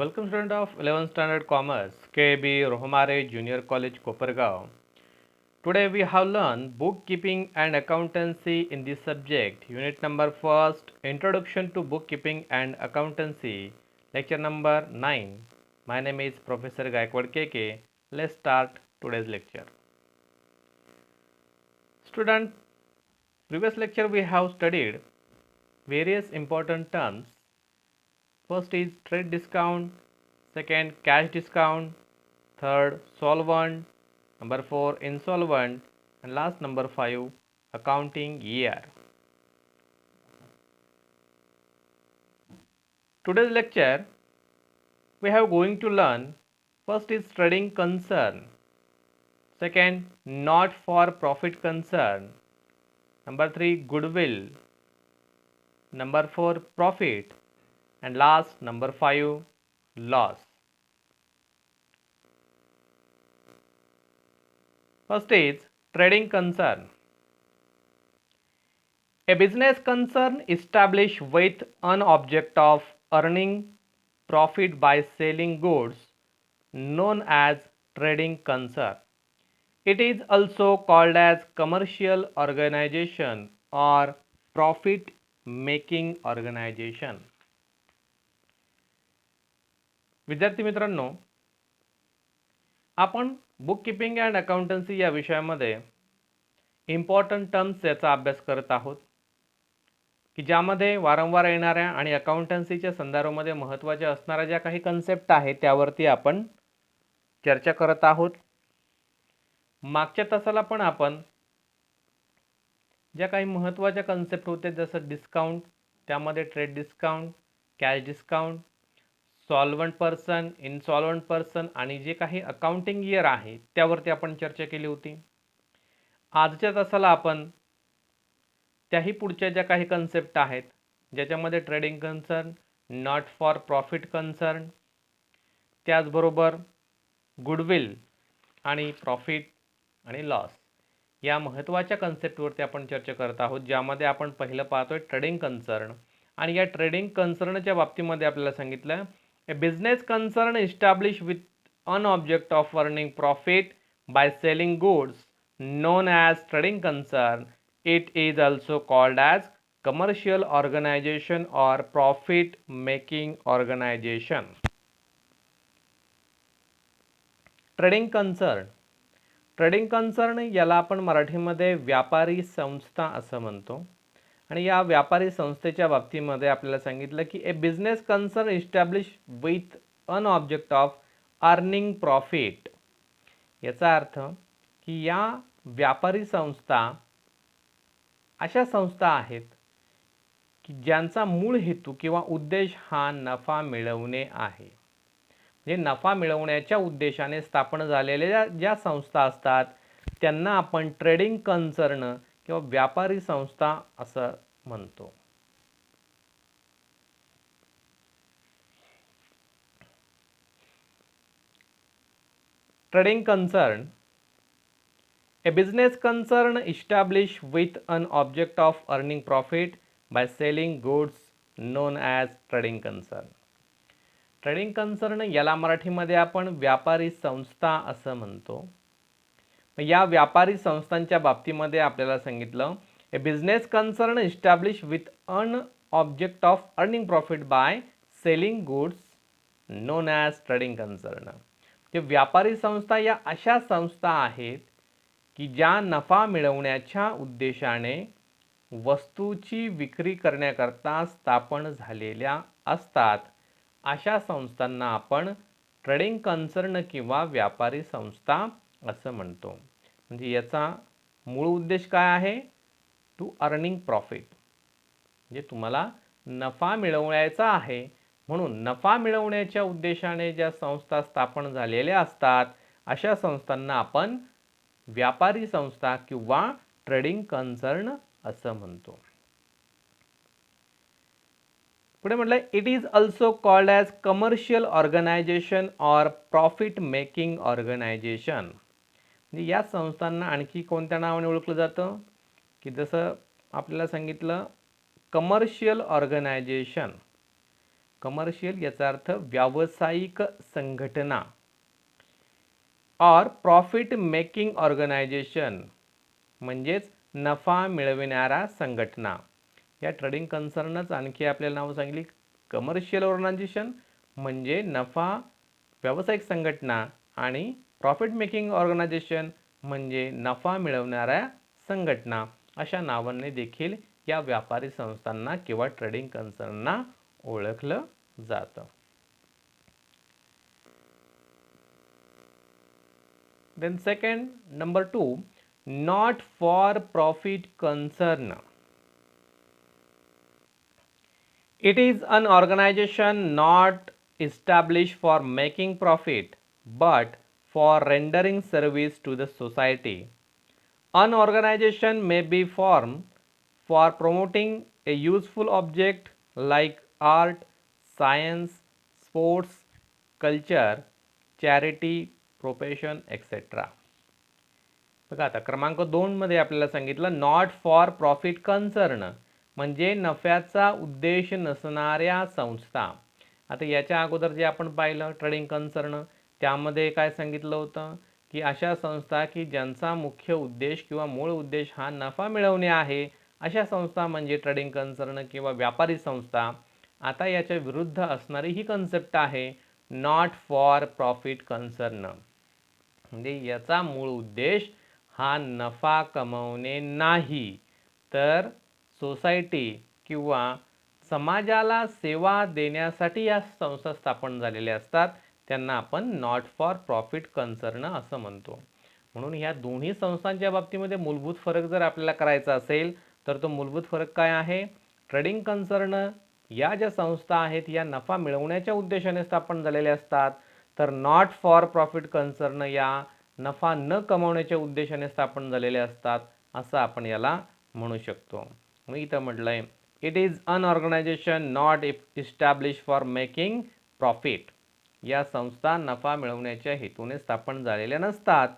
Welcome student of 11th standard commerce KB Rohamare Junior College Kopargaon. Today we have learned bookkeeping and accountancy in this subject. Unit number first, Introduction to Bookkeeping and Accountancy, lecture number 9. My name is Professor Gaikwad KK. Let's start today's lecture. Student, previous lecture we have studied various important terms. First is trade discount, second cash discount, third solvent, number 4 insolvent, and last number 5 accounting year. Today's lecture we have going to learn first is trading concern, second not for profit concern, number 3 goodwill, number 4 profit, and last number 5 loss. First is trading concern. A business concern established with an object of earning profit by selling goods known as trading concern. It is also called as commercial organization or profit making organization. विद्यार्थी मित्रांनो, आपण bookkeeping and accountancy या विषयामध्ये important terms याचा अभ्यास करत आहोत की ज्यामध्ये वारंवार येणाऱ्या आणि अकाउंटन्सीच्या संदर्भामध्ये महत्त्वाच्या असणाऱ्या ज्या काही कन्सेप्ट आहेत त्यावरती आपण चर्चा करत आहोत. मागच्या तासाला पण आपण ज्या काही महत्त्वाच्या कन्सेप्ट होते जसं डिस्काउंट, त्यामध्ये trade discount, cash discount, solvent person, insolvent person आणि जे काही अकाउंटिंग इयर आहे त्यावरती आपण चर्चा केली होती. आजच्या तासाला आपण त्याही पुढच्या ज्या काही कन्सेप्ट आहेत ज्याच्यामध्ये trading concern, not for profit concern, त्याचबरोबर गुडविल आणि प्रॉफिट आणि लॉस या महत्त्वाच्या कन्सेप्टवरती आपण चर्चा करत आहोत. ज्यामध्ये आपण पहिलं पाहतोय ट्रेडिंग कन्सर्न. आणि या ट्रेडिंग कन्सर्नच्या बाबतीमध्ये आपल्याला सांगितलं A business concern established with an object of earning profit by selling goods known as trading concern. It is also called as commercial organization or profit making organization. Trading concern. Trading concern याला आपण मराठीमध्ये व्यापारी संस्था असं म्हणतो. आणि या व्यापारी संस्थेच्या बाबतीमध्ये आपल्याला सांगितलं की a business concern establish with an object of earning profit. याचा अर्थ की या व्यापारी संस्था अशा संस्था आहेत की ज्यांचा मूळ हेतू किंवा उद्देश हा नफा मिळवणे आहे. म्हणजे नफा मिळवण्याच्या उद्देशाने स्थापन झालेल्या ज्या संस्था असतात त्यांना आपण ट्रेडिंग कन्सर्न किंवा व्यापारी संस्था असं म्हणतो. Trading concern. A business concern establish with an object of earning profit by selling goods known as trading concern. Trading concern याला मराठीमध्ये आपण व्यापारी संस्था असं म्हणतो. या व्यापारी संस्थांच्या बाबतीमध्ये आपल्याला सांगितलं a business concern establish with an object of earning profit by selling goods known as trading concern. जे व्यापारी संस्था या अशा संस्था आहेत की ज्या नफा मिळवण्याच्या उद्देशाने वस्तूची विक्री करण्याकरता स्थापन झालेल्या असतात. अशा संस्थांना आपण ट्रेडिंग कन्सर्न किंवा व्यापारी संस्था असं म्हणतो. म्हणजे याचा मूळ उद्देश काय आहे? To earning profit. म्हणजे तुम्हाला नफा मिळवण्याचा आहे म्हणून नफा मिळवण्याच्या उद्देशाने ज्या संस्था स्थापन झालेल्या असतात अशा संस्थांना आपण व्यापारी संस्था किंवा ट्रेडिंग कन्सर्न असं म्हणतो. पुढे म्हटलं it is also called as commercial organisation or profit making organisation. म्हणजे या संस्थांना आणखी कोणत्या नावाने ओळखलं जातं की जसं आपल्याला सांगितलं कमर्शियल ऑर्गनायझेशन. कमर्शियल याचा अर्थ व्यावसायिक संघटना और प्रॉफिट मेकिंग ऑर्गनायझेशन म्हणजेच नफा मिळविणारा संघटना. या ट्रेडिंग कन्सर्नच आणखी आपल्याला नाव सांगितली. कमर्शियल ऑर्गनायझेशन म्हणजे नफा व्यावसायिक संघटना आणि प्रॉफिट मेकिंग ऑर्गनायझेशन म्हणजे नफा मिळवणाऱ्या संघटना. अशा नावाने देखील या व्यापारी संस्थांना किंवा ट्रेडिंग कन्सर्नना ओळखलं जातं. Then second, number 2, not for profit concern. It is an organization not established for making profit but for rendering service to the society. An organization may be formed for promoting a useful object like art, science, sports, culture, charity, profession etcetera. बघा आता क्रमांक 2 मध्ये आपल्याला सांगितलं not for profit concern म्हणजे नफ्याचा उद्देश नसणाऱ्या संस्था. आता याच्या अगोदर जे आपण पाहिलं ट्रेडिंग कन्सर्न त्यामध्ये काय सांगितलं होतं की अशा संस्था की ज्यांचा मुख्य उद्देश किंवा मूळ उद्देश हा नफा मिळवणे आहे अशा संस्था म्हणजे ट्रेडिंग कन्सर्न किंवा व्यापारी संस्था. आता याच्या विरुद्ध असणारी ही कन्सेप्ट आहे नॉट फॉर प्रॉफिट कन्सर्न म्हणजे याचा मूळ उद्देश हा नफा कमवणे नाही तर सोसायटी किंवा समाजाला सेवा देण्यासाठी या संस्था स्थापन झालेल्या असतात. त्यांना आपण नॉट फॉर प्रॉफिट कन्सर्न असं म्हणतो. म्हणून ह्या दोन्ही संस्थांच्या बाबतीमध्ये मूलभूत फरक जर आपल्याला करायचा असेल तर तो मूलभूत फरक काय आहे. ट्रेडिंग कन्सर्न या ज्या संस्था आहेत या नफा मिळवण्याच्या उद्देशाने स्थापन झालेल्या असतात तर नॉट फॉर प्रॉफिट कन्सर्न या नफा न कमवण्याच्या उद्देशाने स्थापन झालेले असतात असं आपण याला म्हणू शकतो. मग इथं म्हटलंय it is an organisation not establish for making profit. या संस्था नफा मिळवण्याच्या हेतूने स्थापन झालेल्या नसतात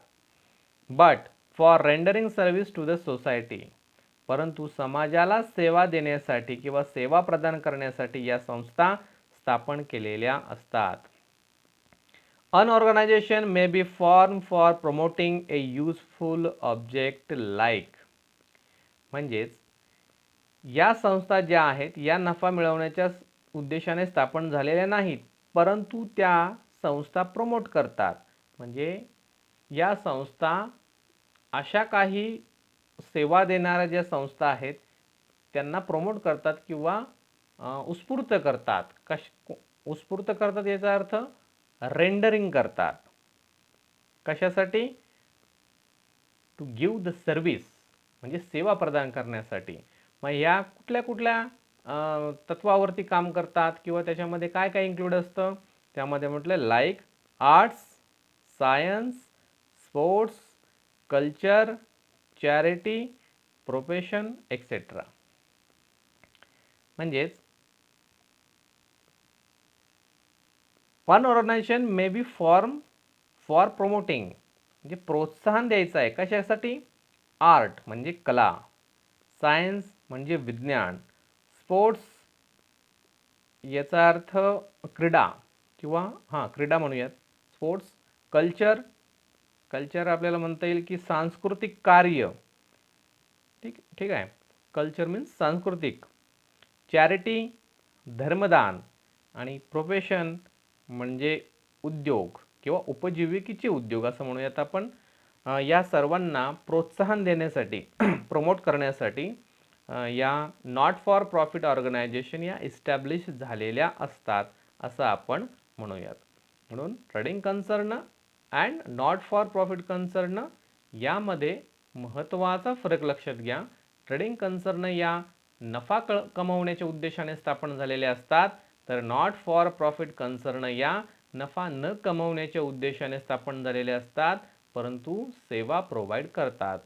but for rendering service to the society परंतु समाजाला सेवा देण्यासाठी किंवा सेवा प्रदान करण्यासाठी या संस्था स्थापन केलेल्या असतात. An organization may be formed for promoting a useful object like म्हणजेच या संस्था ज्या आहेत या नफा मिळवण्याच्या उद्देशाने स्थापन झालेल्या नाहीत परंतु त्या संस्था प्रमोट करतात. म्हणजे या संस्था अशा काही सेवा देणाऱ्या ज्या संस्था आहेत त्यांना प्रमोट करतात किंवा उत्स्फूर्त करतात. उत्स्फूर्त करतात याचा अर्थ रेंडरिंग करतात. कशासाठी. टू गिव्ह द सर्व्हिस म्हणजे सेवा प्रदान करण्यासाठी. मग या कुठल्या कुठल्या तत्वावरती काम करतात किंवा त्याच्यामध्ये काय काय इन्क्लूड असतं त्यामध्ये म्हटलं like arts, science, sports, culture, charity, profession etcetera. म्हणजेच one organization may be form for promoting म्हणजे प्रोत्साहन द्यायचं आहे कशासाठी. आर्ट म्हणजे कला, सायन्स म्हणजे विज्ञान, स्पोर्ट्स याचा अर्थ क्रीडा किंवा क्रीडा म्हणूयात स्पोर्ट्स, कल्चर कल्चर आपल्याला म्हणता येईल की सांस्कृतिक कार्य. ठीक आहे. कल्चर मीन्स सांस्कृतिक. चॅरिटी धर्मदान आणि प्रोफेशन म्हणजे उद्योग किंवा उपजीविकेचे उद्योग असं म्हणूयात आपण. या सर्वांना प्रोत्साहन देण्यासाठी प्रमोट करण्यासाठी या नॉट फॉर प्रॉफिट ऑर्गनायझेशन या इस्टॅब्लिश झालेल्या असतात असं आपण म्हणूयात. म्हणून trading concern and not for profit concern यामध्ये महत्त्वाचा फरक लक्षात घ्या. ट्रेडिंग कन्सर्न या नफा कमवण्याच्या उद्देशाने स्थापन झालेले असतात तर नॉट फॉर प्रॉफिट कन्सर्न या नफा न कमवण्याच्या उद्देशाने स्थापन झालेले असतात परंतु सेवा प्रोव्हाइड करतात.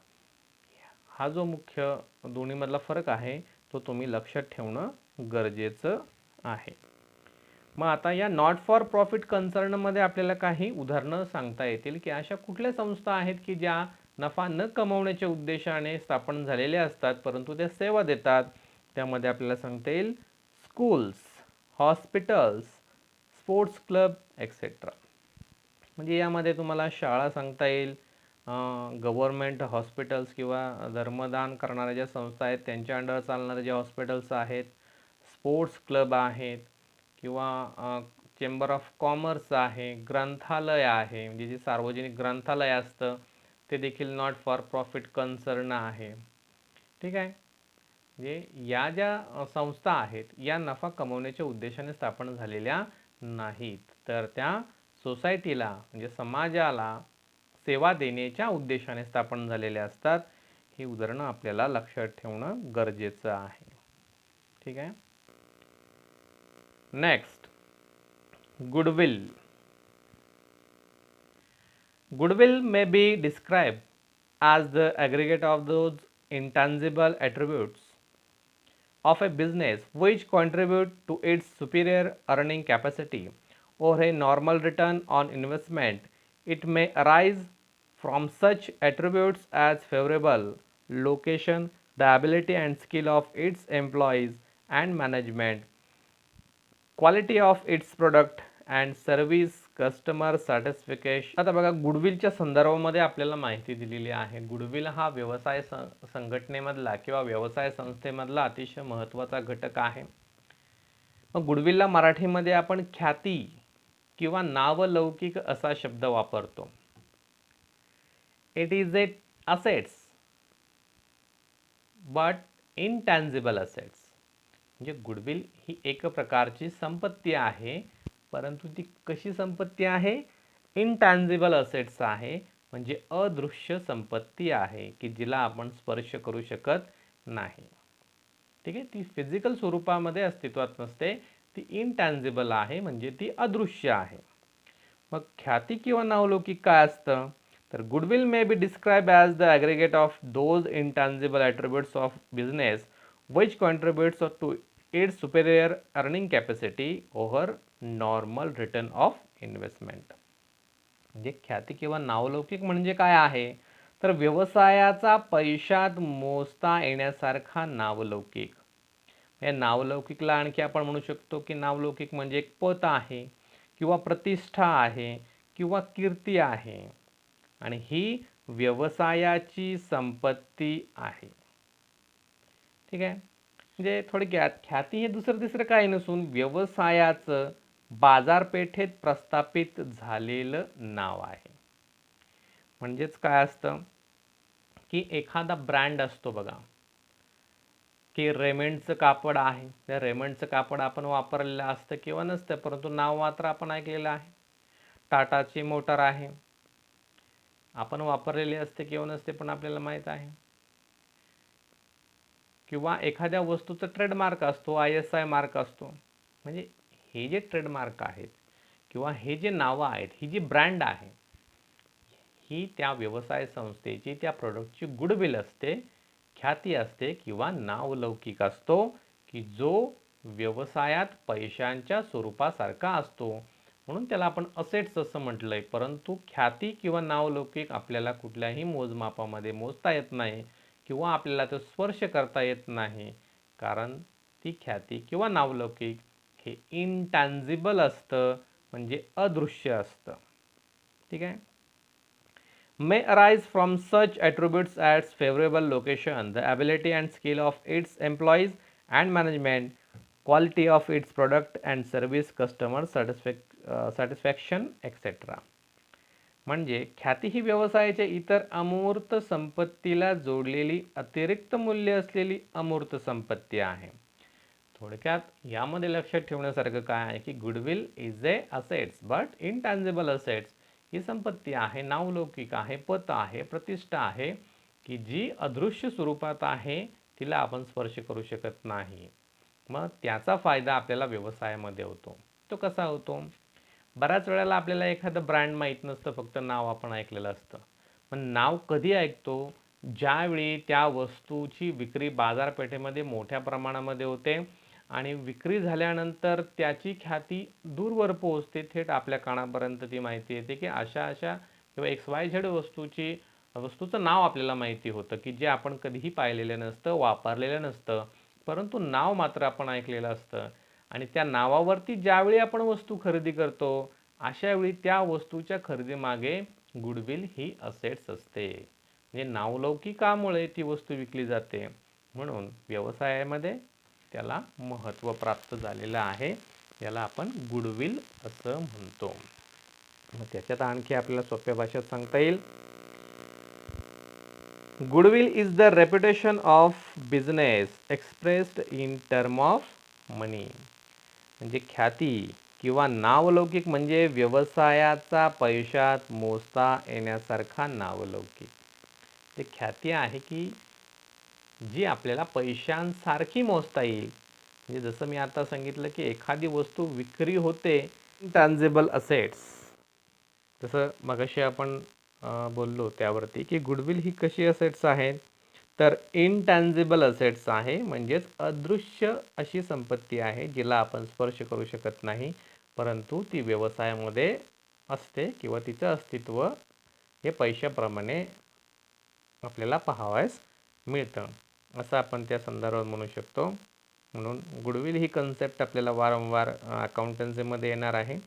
हा जो मुख्य दोन्हीमधला फरक आहे तो तुम्ही लक्षात ठेवणं गरजेचं आहे. मग आता या नॉट फॉर प्रॉफिट कन्सर्नमध्ये आपल्याला काही उदाहरणं सांगता येतील की अशा कुठल्या संस्था आहेत की ज्या नफा न कमवण्याच्या उद्देशाने स्थापन झालेल्या असतात परंतु त्या सेवा देतात. त्यामध्ये आपल्याला सांगता येईल schools, hospitals, sports club etcetera. म्हणजे यामध्ये तुम्हाला शाळा सांगता येईल, गव्हर्मेंट हॉस्पिटल्स किंवा धर्मदान करणाऱ्या ज्या संस्था आहेत त्यांच्या अंडर चालणारे जे हॉस्पिटल्स आहेत, स्पोर्ट्स क्लब आहेत किंवा चेंबर ऑफ कॉमर्स आहे, ग्रंथालय आहे, म्हणजे जे सार्वजनिक ग्रंथालय असतं ते देखील नॉट फॉर प्रॉफिट कन्सर्न आहे. ठीक आहे. म्हणजे या ज्या संस्था आहेत या नफा कमवण्याच्या उद्देशाने स्थापन झालेल्या नाहीत, तर त्या सोसायटीला म्हणजे समाजाला सेवा देण्याच्या उद्देशाने स्थापन झालेल्या असतात. ही उदाहरणं आपल्याला लक्षात ठेवणं गरजेचं आहे. ठीक आहे. Next, goodwill. Goodwill may be described as the aggregate of those intangible attributes of a business which contribute to its superior earning capacity or a normal return on investment. It may arise from such attributes as favorable location, the ability and skill of its employees and management, quality of its product and service, customer satisfaction. आता बघा, गुडविलच्या संदर्भामध्ये आपल्याला माहिती दिलेली आहे. Goodwill हा व्यवसाय संघटनेमधला किंवा व्यवसाय संस्थेमधला अतिशय महत्त्वाचा घटक आहे. मग गुडविलला मराठीमध्ये आपण ख्याती किंवा नावलौकिक असा शब्द वापरतो. It is a assets but intangible assets. म्हणजे गुडविल ही एक प्रकारची संपत्ती आहे, परंतु ती कशी संपत्ती आहे? इनटॅन्जिबल असेट्स आहे, म्हणजे अदृश्य संपत्ती आहे की जिला आपण स्पर्श करू शकत नाही. ठीक आहे. ती फिजिकल स्वरूपामध्ये अस्तित्वात नसते, ती इनटॅन्जिबल आहे, म्हणजे ती अदृश्य आहे. मग ख्याती किंवा नावलौकिक काय असतं? तर goodwill may be describe as the aggregate of those intangible attributes of business which contributes to its superior earning capacity over normal return of investment. म्हणजे ख्याती किंवा नावलौकिक म्हणजे काय आहे? तर व्यवसायाचा पैशात मोजता येण्यासारखा नावलौकिक. या नावलौकिकला आणखी आपण म्हणू शकतो की नावलौकिक म्हणजे एक पत आहे किंवा प्रतिष्ठा आहे किंवा कीर्ती आहे, आणि ही व्यवसायाची संपत्ती आहे. ठीक आहे. म्हणजे थोडक्यात ख्याती हे दुसरं तिसरं काही नसून व्यवसायाचं बाजारपेठेत प्रस्थापित झालेलं नाव आहे. म्हणजेच काय असतं की एखादा ब्रँड असतो बघा, की रेमंडचं कापड आहे, त्या रेमंडचं कापड आपण वापरलेलं असतं किंवा नसतं, परंतु नाव मात्र आपण ऐकलेलं आहे. टाटाची मोटर आहे, आपण वापरलेली असते किंवा नसते पण आपल्याला माहीत आहे. किंवा एखाद्या वस्तूचा ट्रेडमार्क असतो, ISI मार्क असतो. म्हणजे हे जे ट्रेडमार्क आहेत किंवा हे जे नावं आहेत, ही जी ब्रँड आहे, ही त्या व्यवसाय संस्थेची, त्या प्रोडक्टची गुडविल असते, ख्याती असते किंवा नावलौकिक असतो, की जो व्यवसायात पैशांच्या स्वरूपासारखा असतो. म्हणून त्याला आपण असेट्स असं म्हटलंय. परंतु ख्याती किंवा नावलौकिक आपल्याला कुठल्याही मोजमापामध्ये मोजता येत नाही किंवा आपल्याला तो स्पर्श करता येत नाही, कारण ती ख्याती किंवा नावलौकिक हे इनटॅन्जिबल असतं, म्हणजे अदृश्य असतं. ठीक आहे. may arise from such attributes as favorable location, the ability and skill of its employees and management, quality of its product and service, customer satisfaction etc. म्हणजे ख्याती ही व्यवसायाच्या इतर अमूर्त संपत्तीला जोडलेली अतिरिक्त मूल्य असलेली अमूर्त संपत्ती आहे. थोडक्यात यामध्ये लक्षात ठेवण्यासारखं काय आहे की goodwill is a assets but intangible assets. ही संपत्ती आहे, नावलौकिक आहे, पत आहे, प्रतिष्ठा आहे, की जी अदृश्य स्वरूपात आहे, तिला आपण स्पर्श करू शकत नाही. मग त्याचा फायदा आपल्याला व्यवसायामध्ये होतो. तो कसा होतो? बऱ्याच वेळेला आपल्याला एखादं ब्रँड माहीत नसतं, फक्त नाव आपण ऐकलेलं असतं. पण नाव कधी ऐकतो? ज्यावेळी त्या वस्तूची विक्री बाजारपेठेमध्ये मोठ्या प्रमाणामध्ये होते आणि विक्री झाल्यानंतर त्याची ख्याती दूरवर पोहोचते, थेट आपल्या कानापर्यंत ती माहिती येते की अशा अशा किंवा XYZ वस्तूचं नाव आपल्याला माहिती होतं, की जे आपण कधीही पाहिलेलं नसतं, वापरलेलं नसतं, परंतु नाव मात्र आपण ऐकलेलं असतं. आणि त्या नावावरती ज्यावेळी आपण वस्तू खरेदी करतो अशा वेळी त्या वस्तूच्या खरेदीमागे गुडविल ही असेट्स असते. म्हणजे नावलौकिकामुळे ती वस्तू विकली जाते, म्हणून व्यवसायामध्ये त्याला महत्त्व प्राप्त झालेलं आहे. याला आपण गुडविल असं म्हणतो. मग त्याच्यात आणखी आपल्याला सोप्या भाषेत सांगता येईल, goodwill is the reputation of business expressed in term of money. म्हणजे ख्याती किंवा नावलौकिक म्हणजे व्यवसायाचा पैशात मोजता येण्यासारखा नावलौकिक. ते ख्याती आहे की जी आपल्याला पैशांसारखी मोजता येईल. म्हणजे जसं मी आता सांगितलं की एखादी वस्तू विक्री होते, इनटँजिबल असेट्स, जसं मगाशी आपण बोललो त्यावरती की गुडविल ही कशी असेट्स आहेत, तर इनटँजिबल असेट्स आहे, म्हणजेच अदृश्य अशी संपत्ती आहे जिला आपण स्पर्श करू शकत नाही, परंतु ती व्यवसायामध्ये असते किंवा तिचं अस्तित्व हे पैशाप्रमाणे आपल्याला पाहावयास मिळतं, असं आपण त्या संदर्भात म्हणू शकतो. म्हणून गुडविल ही कन्सेप्ट आपल्याला वारंवार अकाउंटन्सीमध्ये येणार आहे,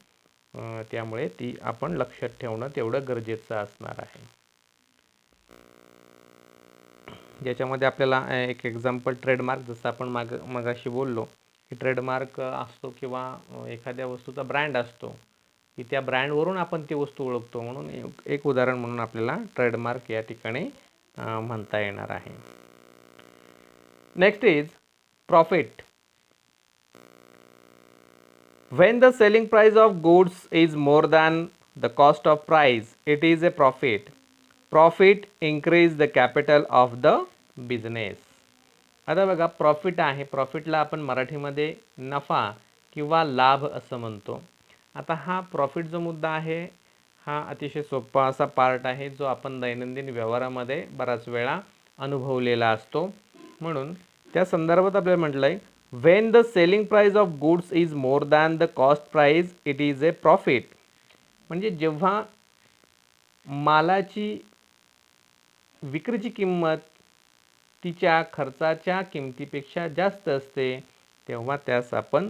त्यामुळे ती आपण लक्षात ठेवणं तेवढं गरजेचं असणार आहे. ज्याच्यामध्ये आपल्याला एक एक्झाम्पल ट्रेडमार्क, जसं आपण मगाशी बोललो की ट्रेडमार्क असतो किंवा एखाद्या वस्तूचा ब्रँड असतो की त्या ब्रँडवरून आपण ती वस्तू ओळखतो, म्हणून एक उदाहरण म्हणून आपल्याला ट्रेडमार्क या ठिकाणी म्हणता येणार आहे. Next is profit. When the selling price of goods is more than the cost of price, it is a profit. Profit increase the capital of the business. आता बघा, प्रॉफिट आहे, प्रॉफिटला आपण मराठीमध्ये नफा किंवा लाभ असं म्हणतो. आता हा प्रॉफिट जो मुद्दा आहे हा अतिशय सोपा असा पार्ट आहे जो आपण दैनंदिन व्यवहारामध्ये बराच वेळा अनुभवलेला असतो. म्हणून त्या संदर्भात आपल्याला म्हटलं आहे, when the selling price of goods is more than the cost price, it is a profit. म्हणजे जेव्हा मालाची विक्रीची किंमत तिच्या खर्चाच्या किमतीपेक्षा जास्त असते तेव्हा त्यास आपण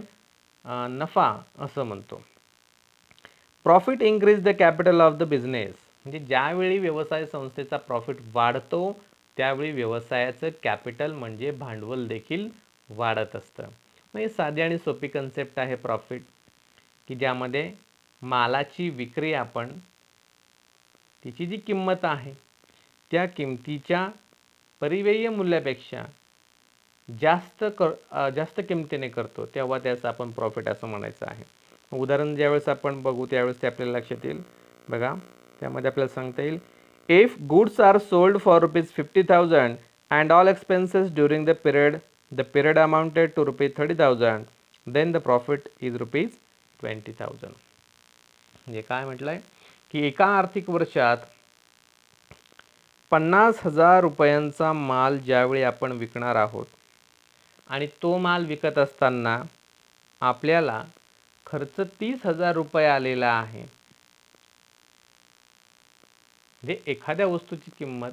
नफा असं म्हणतो. Profit increase the capital of the business. म्हणजे ज्यावेळी व्यवसाय संस्थेचा प्रॉफिट वाढतो त्यावेळी व्यवसायाचं कॅपिटल म्हणजे भांडवल देखील वाढत असतं. म्हणजे साधी आणि सोपी कन्सेप्ट आहे प्रॉफिट, की ज्यामध्ये मालाची विक्री आपण तिची जी किंमत आहे त्या किमतीच्या परिव्यय मूल्यापेक्षा जास्त किमतीने करतो तेव्हा त्याचं आपण प्रॉफिट असं म्हणायचं आहे. उदाहरण ज्यावेळेस आपण बघू त्यावेळेस ते आपल्याला लक्षात येईल. बघा, त्यामध्ये आपल्याला सांगता येईल, if goods are sold for ₹50,000 and all expenses during the period amounted to ₹30,000, then the profit is ₹20,000. म्हणजे काय म्हटलं आहे की एका आर्थिक वर्षात 50,000 रुपयांचा माल ज्यावेळी आपण विकणार आहोत आणि तो माल विकत असताना आपल्याला खर्च 30,000 रुपये आलेला आहे. म्हणजे एखाद्या वस्तूची किंमत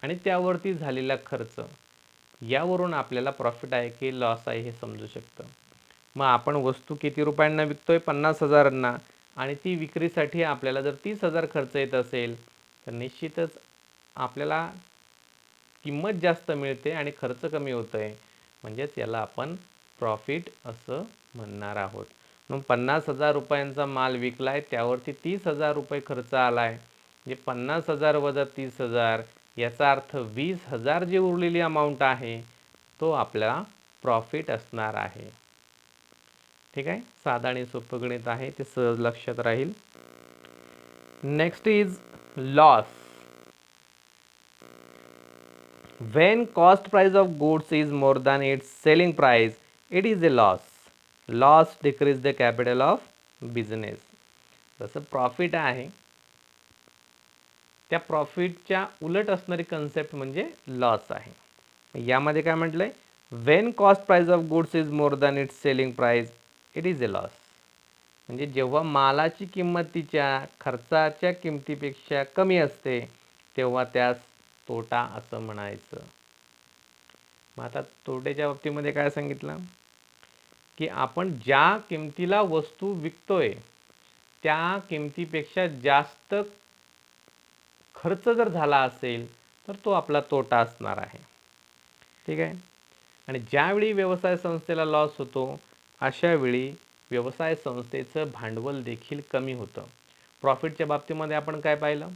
आणि त्यावरती झालेला खर्च यावरून आपल्याला प्रॉफिट आहे की लॉस आहे हे समजू शकतं. मग आपण वस्तू किती रुपयांना विकतोय? 50,000 आणि ती विक्रीसाठी आपल्याला जर 30,000 खर्च येत असेल तर निश्चितच आपल्याला किंमत जास्त मिळते आणि खर्च कमी होतोय, म्हणजेच याला आपण प्रॉफिट असं म्हणणार आहोत. मग 50,000 रुपयांचा माल विकलाय त्यावरती 30,000 रुपये खर्च आलाय, म्हणजे 50,000 वजा 30,000 याचा अर्थ 20,000 जी उरलेली अमाऊंट आहे तो आपल्याला प्रॉफिट असणार आहे. ठीक आहे, साधा आणि सोपं गणित आहे, ते सहज लक्षात राहील. Next is loss. When cost price of goods is more than its selling price, it is a loss. Loss decrease the capital of business. जसं प्रॉफिट आहे त्या प्रॉफिटच्या उलट असणारी कन्सेप्ट म्हणजे लॉस आहे. यामध्ये काय म्हटलंय, when cost price of goods is more than its selling price, it is a loss. म्हणजे जेव्हा मालाची किंमत तिच्या खर्चाच्या किमतीपेक्षा कमी असते तेव्हा त्यास तोटा असं म्हणायचं. मग आता तोट्याच्या बाबतीमध्ये काय सांगितलं, की आपण ज्या किमतीला वस्तू विकतोय त्या किमतीपेक्षा जास्त खर्च जर झाला असेल तर तो आपला तोटा असणार आहे. ठीक आहे. आणि ज्यावेळी व्यवसाय संस्थेला लॉस होतो अशा वेळी व्यवसाय संस्थेचं भांडवल देखील कमी होतं. प्रॉफिटच्या बाबतीमध्ये आपण काय पाहिलं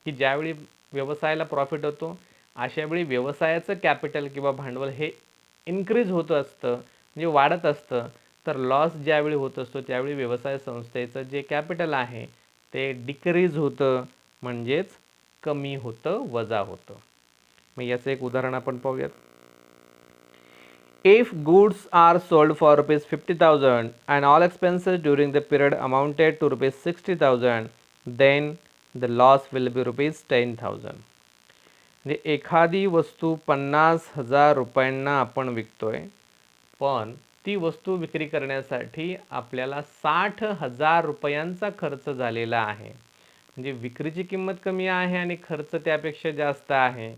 की ज्यावेळी व्यवसायाला प्रॉफिट होतो अशा वेळी व्यवसायाचं कॅपिटल किंवा भांडवल हे इन्क्रीज होत असतं, म्हणजे वाढत असतं. तर लॉस ज्यावेळी होत असतो त्यावेळी व्यवसाय संस्थेचं जे कॅपिटल आहे ते डिक्रीज होतं, म्हणजेच कमी होतं, वजा होतं. मग याचं एक उदाहरण आपण पाहूयात. If goods are sold for rupees 50,000 and all expenses during the period amounted to rupees 60,000, then the loss will be rupees 10,000. म्हणजे एखादी वस्तू 50,000 रुपयांना आपण विकतोय, पण ती वस्तू विक्री करण्यासाठी आपल्याला 60,000 रुपयांचा खर्च झालेला आहे. म्हणजे विक्रीची किंमत कमी आहे आणि खर्च त्यापेक्षा जास्त आहे.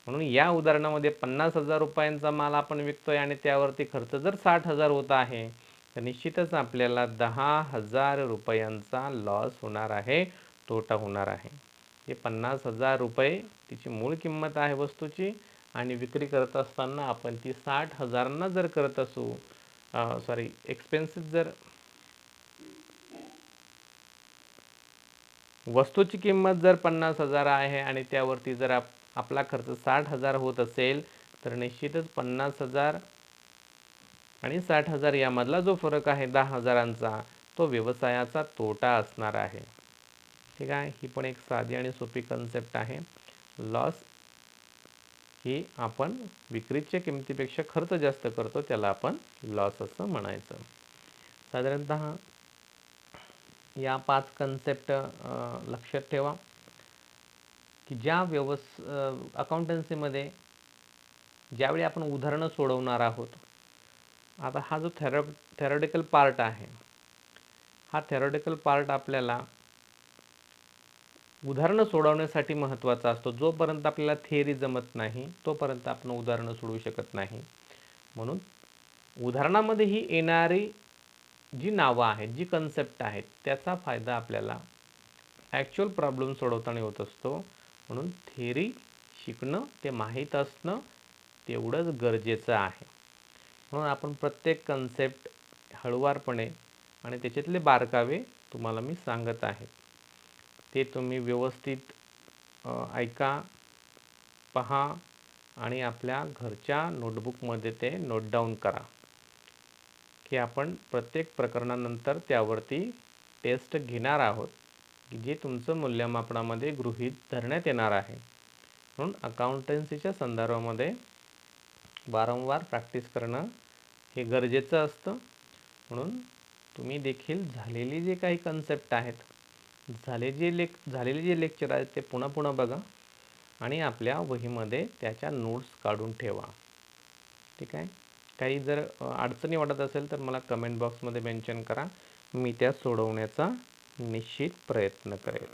म्हणून या उदाहरणामध्ये 50,000 रुपयांचा माल आपण विकतोय आणि त्यावरती खर्च जर 60,000 होत आहे तर निश्चितच आपल्याला 10,000 रुपयांचा लॉस होणार आहे, तोटा होणार आहे. हे 50,000 रुपये तिची मूळ किंमत आहे वस्तूची आणि विक्री करत असताना आपण ती 60,000 जर करत असू एक्सपेन्सेस जर वस्तूची किंमत जर 50,000 आहे आणि त्यावरती जर आपला खर्च 60,000 होत असेल तर निश्चितच 50,000 आणि 60,000 यामधला जो फरक आहे 10,000चा तो व्यवसायाचा तोटा असणार आहे. ठीक आहे. ही पण एक साधी आणि सोपी कन्सेप्ट आहे. लॉस ही आपण विक्रीच्या किमतीपेक्षा खर्च जास्त करतो त्याला आपण लॉस असं म्हणायचं. साधारणतः या 5 कन्सेप्ट लक्षात ठेवा की ज्या अकाउंटन्सीमध्ये ज्यावेळी आपण उदाहरणं सोडवणार आहोत. आता हा जो थेरॉटिकल पार्ट आहे हा थेरॉटिकल पार्ट आपल्याला उदाहरणं सोडवण्यासाठी महत्त्वाचा असतो. जोपर्यंत आपल्याला थिअरी जमत नाही तोपर्यंत आपण उदाहरणं सोडवू शकत नाही. म्हणून उदाहरणामध्ये ही येणारी जी नावं आहेत, जी कन्सेप्ट आहेत त्याचा फायदा आपल्याला ॲक्च्युअल प्रॉब्लेम सोडवताना होत असतो. म्हणून थिअरी शिकणं, ते माहीत असणं तेवढंच गरजेचं आहे. म्हणून आपण प्रत्येक कन्सेप्ट हळूवारपणे आणि त्याच्यातले बारकावे तुम्हाला मी सांगत आहे. ते तुम्ही व्यवस्थित ऐका, पहा आणि आपल्या घरच्या नोटबुकमध्ये ते नोट डाऊन करा की आपण प्रत्येक प्रकरणानंतर त्यावरती टेस्ट घेणार आहोत की जे तुमचं मूल्यमापनामध्ये गृहीत धरण्यात येणार आहे. म्हणून अकाउंटन्सीच्या संदर्भामध्ये वारंवार प्रॅक्टिस करणं हे गरजेचं असतं. म्हणून तुम्ही देखील झालेली जे काही कन्सेप्ट आहेत, झालेले जे लेक्चर आहेत ते पुन्हा पुन्हा बघा आणि आपल्या वहीमध्ये त्याच्या नोट्स काढून ठेवा. ठीक आहे. काही जर अडचणी वाटत असेल तर मला कमेंट बॉक्समध्ये मेन्शन करा, मी त्या सोडवण्याचा निश्चित प्रयत्न करेन.